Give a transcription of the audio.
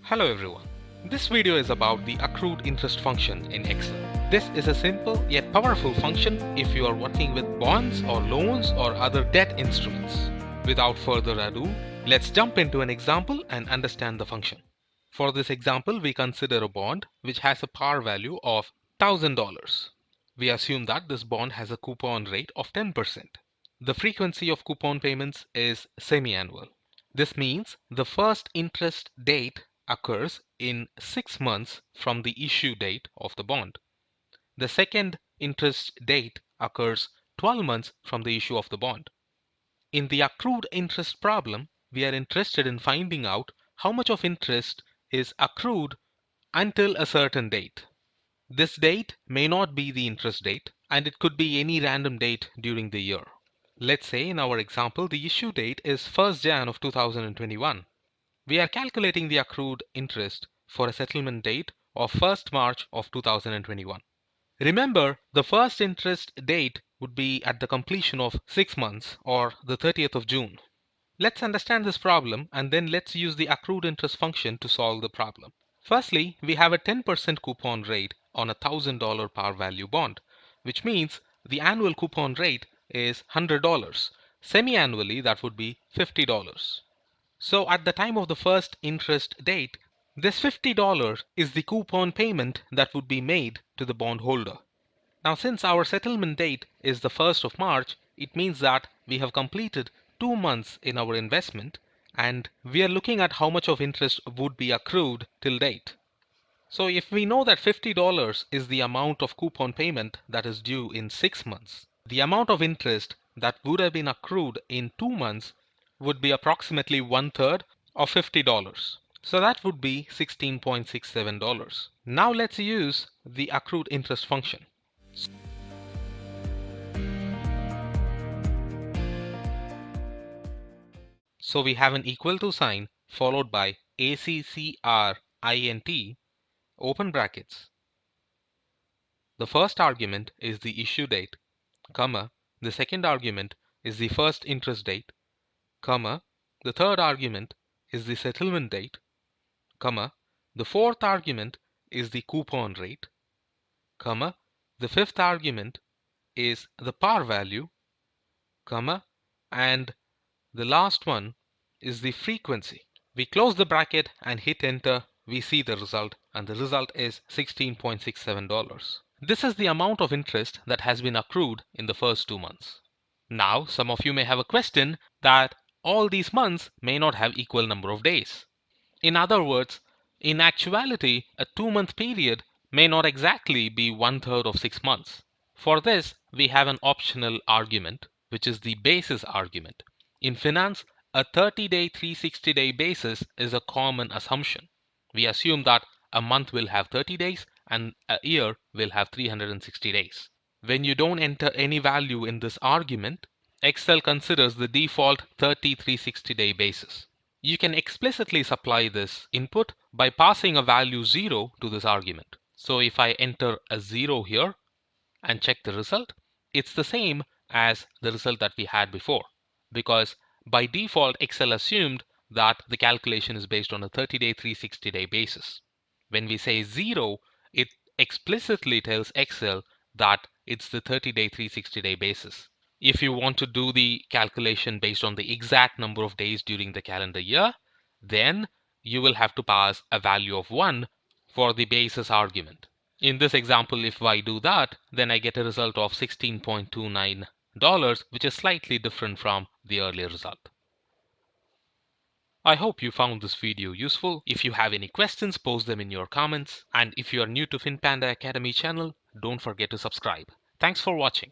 Hello everyone. This video is about the accrued interest function in Excel. This is a simple yet powerful function if you are working with bonds or loans or other debt instruments. Without further ado, let's jump into an example and understand the function. For this example, we consider a bond which has a par value of $1,000. We assume that this bond has a coupon rate of 10%. The frequency of coupon payments is semi-annual. This means the first interest date occurs in 6 months from the issue date of the bond. The second interest date occurs 12 months from the issue of the bond. In the accrued interest problem, we are interested in finding out how much of interest is accrued until a certain date. This date may not be the interest date, and it could be any random date during the year. Let's say in our example, the issue date is 1st Jan of 2021. We are calculating the accrued interest for a settlement date of 1st March of 2021. Remember, the first interest date would be at the completion of 6 months or the 30th of June. Let's understand this problem and then let's use the accrued interest function to solve the problem. Firstly, we have a 10% coupon rate on a $1,000 par value bond, which means the annual coupon rate is $100. Semi-annually, that would be $50. So at the time of the first interest date, this $50 is the coupon payment that would be made to the bondholder. Now, since our settlement date is the 1st of March, it means that we have completed 2 months in our investment and we are looking at how much of interest would be accrued till date. So if we know that $50 is the amount of coupon payment that is due in 6 months, the amount of interest that would have been accrued in 2 months would be approximately 1/3 of $50. So that would be $16.67. Now let's use the accrued interest function. So we have an equal to sign followed by ACCRINT, open brackets. The first argument is the issue date, comma, the second argument is the first interest date, comma, the third argument is the settlement date, comma, the fourth argument is the coupon rate, comma, the fifth argument is the par value, comma, and the last one is the frequency. We close the bracket and hit enter. We see the result, and the result is $16.67. This is the amount of interest that has been accrued in the first 2 months. Now, some of you may have a question that all these months may not have equal number of days. In other words, in actuality, a 2-month period may not exactly be 1/3 of 6 months. For this, we have an optional argument, which is the basis argument. In finance, a 30-day, 360-day basis is a common assumption. We assume that a month will have 30 days and a year will have 360 days. When you don't enter any value in this argument, Excel considers the default 30, 360-day basis. You can explicitly supply this input by passing a value 0 to this argument. So if I enter a 0 here and check the result, it's the same as the result that we had before, because by default Excel assumed that the calculation is based on a 30-day, 360-day basis. When we say 0, it explicitly tells Excel that it's the 30-day, 360-day basis. If you want to do the calculation based on the exact number of days during the calendar year, then you will have to pass a value of 1 for the basis argument. In this example, if I do that, then I get a result of $16.29, which is slightly different from the earlier result. I hope you found this video useful. If you have any questions, post them in your comments. And if you are new to FinPanda Academy channel, don't forget to subscribe. Thanks for watching.